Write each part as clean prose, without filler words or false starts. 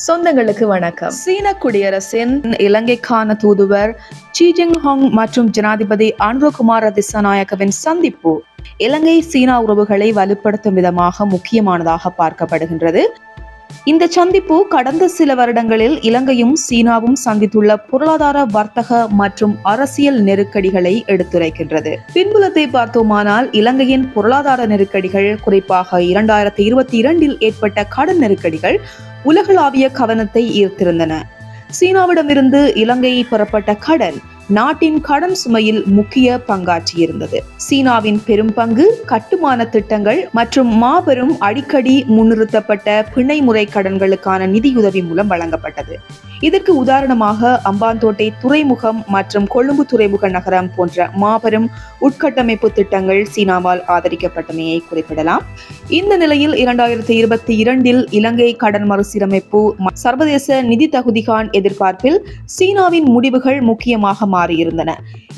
சொந்தங்களுக்கு வணக்கம். சீன குடியரசின் இலங்கைக்கான தூதுவர் சீ ஜின்ஹாங் மற்றும் ஜனாதிபதி அனுரகுமார திசாநாயக்கவின் சந்திப்பு இலங்கை சீனா உறவுகளை வலுப்படுத்தும் விதமாக முக்கியமானதாக பார்க்கப்படுகின்றது. இந்த சந்திப்பு கடந்த சில வருடங்களில் இலங்கையும் சீனாவும் சந்தித்துள்ள பொருளாதார, வர்த்தக மற்றும் அரசியல் நெருக்கடிகளை எடுத்துரைக்கின்றது. பின்புலத்தை பார்த்தோமானால் இலங்கையின் பொருளாதார நெருக்கடிகள், குறிப்பாக 2022 ஏற்பட்ட கடன் நெருக்கடிகள் உலகளாவிய கவனத்தை ஈர்த்திருந்தன. சீனாவிடமிருந்து இலங்கையை பெறப்பட்ட கடன் நாட்டின் கடன் சுமையில் முக்கிய பங்காற்றியிருந்தது. சீனாவின் பெரும் பங்கு கட்டுமான திட்டங்கள் மற்றும் மாபெரும் அடிக்கடி முன்னிறுத்தப்பட்ட பிணை முறை கடன்களுக்கான நிதியுதவி மூலம் வழங்கப்பட்டது. இதற்கு உதாரணமாக அம்பாந்தோட்டை துறைமுகம் மற்றும் கொழும்பு துறைமுக நகரம் போன்ற மாபெரும் உட்கட்டமைப்பு திட்டங்கள் சீனாவால் ஆதரிக்கப்பட்டமையை குறிப்பிடலாம். இந்த நிலையில் 2022 இலங்கை கடன் மறுசீரமைப்பு சர்வதேச நிதி தகுதிகான் எதிர்பார்ப்பில் சீனாவின் முடிவுகள் முக்கியமாக மாறியிருந்தன.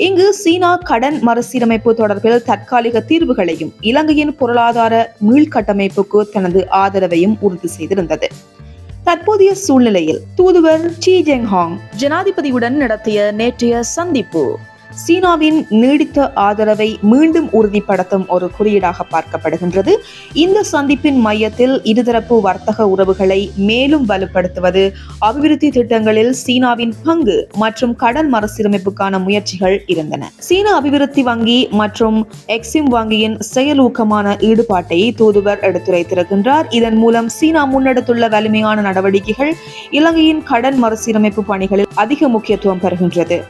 இங்கு சீனா கடன் மறுசீரமைப்பு தொடர்பில் தற்காலிக தீர்வுகளையும் இலங்கையின் பொருளாதார மீள்கட்டமைப்புக்கு தனது ஆதரவையும் உறுதி செய்திருந்தது. தற்போதைய சூழ்நிலையில் தூதுவர் சீ ஜின்ஹாங் ஜனாதிபதியுடன் நடத்திய நேற்றைய சந்திப்பு சீனாவின் நீடித்த ஆதரவை மீண்டும் உறுதிப்படுத்தும் ஒரு குறியீடாக பார்க்கப்படுகின்றது. இந்த சந்திப்பின் மையத்தில் இருதரப்பு வர்த்தக உறவுகளை மேலும் வலுப்படுத்துவது, அபிவிருத்தி திட்டங்களில் சீனாவின் பங்கு மற்றும் கடன் மறுசீரமைப்புக்கான முயற்சிகள் இருந்தன. சீன அபிவிருத்தி வங்கி மற்றும் எக்ஸிம் வங்கியின் செயலூக்கமான ஈடுபாட்டை தூதுவர் எடுத்துரைத்திருக்கின்றார். இதன் மூலம் சீனா முன்னெடுத்துள்ள வலிமையான நடவடிக்கைகள் இலங்கையின் கடன் மறுசீரமைப்பு பணிகளில் அதிக முக்கியத்துவம் பெறுகின்றது.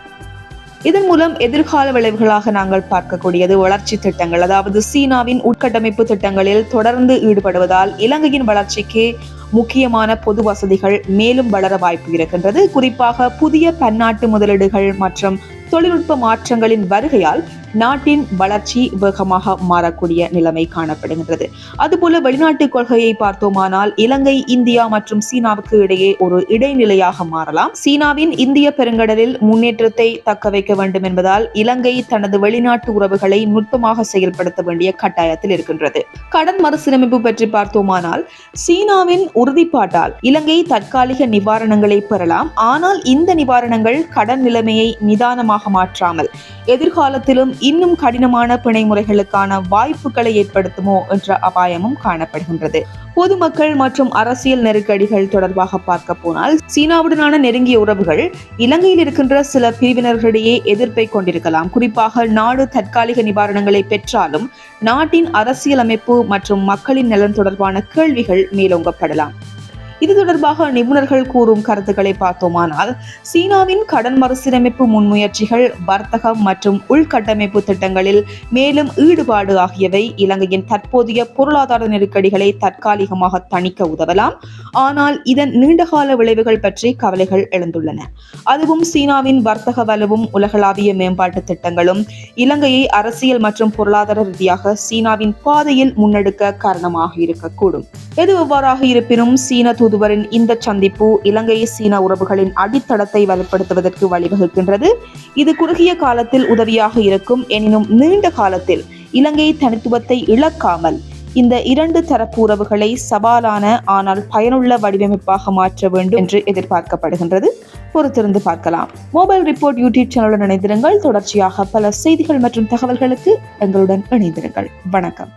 இதன் மூலம் எதிர்கால விளைவுகளாக நாங்கள் பார்க்கக்கூடியது வளர்ச்சி திட்டங்கள், அதாவது சீனாவின் உட்கட்டமைப்பு திட்டங்களில் தொடர்ந்து ஈடுபடுவதால் இலங்கையின் வளர்ச்சிக்கு முக்கியமான பொது வசதிகள் மேலும் வளர வாய்ப்பு இருக்கின்றது. குறிப்பாக புதிய பன்னாட்டு முதலீடுகள் மற்றும் தொழில்நுட்ப மாற்றங்களின் வருகையால் நாட்டின் வளர்ச்சி வேகமாக மாறக்கூடிய நிலைமை காணப்படுகின்றது. அதுபோல வெளிநாட்டு கொள்கையை பார்த்தோமானால் இலங்கை, இந்தியா மற்றும் சீனாவுக்கு இடையே ஒரு இடைநிலையாக மாறலாம். சீனாவின் இந்திய பெருங்கடலில் முன்னேற்றத்தை தக்க வைக்க வேண்டும் என்பதால் இலங்கை தனது வெளிநாட்டு உறவுகளை நுட்பமாக செயல்படுத்த வேண்டிய கட்டாயத்தில் இருக்கின்றது. கடன் மறுசீரமைப்பு பற்றி பார்த்தோமானால் சீனாவின் உறுதிப்பாட்டால் இலங்கை தற்காலிக நிவாரணங்களை பெறலாம். ஆனால் இந்த நிவாரணங்கள் கடன் நிலைமையை நிதானமாக மாற்றாமல் எதிர்காலத்திலும் இன்னும் கடினமான பிணை முறைகளுக்கான வாய்ப்புகளை ஏற்படுத்துமோ என்ற அபாயமும் காணப்படுகின்றது. பொதுமக்கள் மற்றும் அரசியல் நெருக்கடிகள் தொடர்பாக பார்க்க போனால் சீனாவுடனான நெருங்கிய உறவுகள் இலங்கையில் இருக்கின்ற சில பிரிவினர்களிடையே எதிர்ப்பை கொண்டிருக்கலாம். குறிப்பாக நாடு தற்காலிக நிவாரணங்களை பெற்றாலும் நாட்டின் அரசியல் அமைப்பு மற்றும் மக்களின் நலன் தொடர்பான கேள்விகள் மேலோங்கப்படலாம். இது தொடர்பாக நிபுணர்கள் கூறும் கருத்துக்களை பார்த்தோமானால் சீனாவின் கடன் மறுசீரமைப்பு முன்முயற்சிகள், வர்த்தகம் மற்றும் உள்கட்டமைப்பு திட்டங்களில் மேலும் ஈடுபாடு ஆகியவை இலங்கையின் தற்போதைய பொருளாதார நெருக்கடிகளை தற்காலிகமாக தணிக்க உதவலாம். ஆனால் இதன் நீண்டகால விளைவுகள் பற்றி கவலைகள் எழுந்துள்ளன. அதுவும் சீனாவின் வர்த்தக வலுவும் உலகளாவிய மேம்பாட்டு திட்டங்களும் இலங்கையை அரசியல் மற்றும் பொருளாதார ரீதியாக சீனாவின் பாதையில் முன்னெடுக்க காரணமாக இருக்கக்கூடும். எது எவ்வாறாக இருப்பினும் சீன தூதுவரின் இந்த சந்திப்பு இலங்கை சீன உறவுகளின் அடித்தளத்தை வலுப்படுத்துவதற்கு வழிவகுக்கின்றது. இது குறுகிய காலத்தில் உதவியாக இருக்கும். எனினும் நீண்ட காலத்தில் இலங்கை தனித்துவத்தை இழக்காமல் இந்த இரண்டு தரப்பு உறவுகளை சவாலான ஆனால் பயனுள்ள வடிவமைப்பாக மாற்ற வேண்டும் என்று எதிர்பார்க்கப்படுகின்றது. பொறுத்திருந்து பார்க்கலாம். மொபைல் ரிப்போர்ட் யூடியூப் சேனலுடன் இணைந்திருங்கள். தொடர்ச்சியாக பல செய்திகள் மற்றும் தகவல்களுக்கு எங்களுடன் இணைந்திருங்கள். வணக்கம்.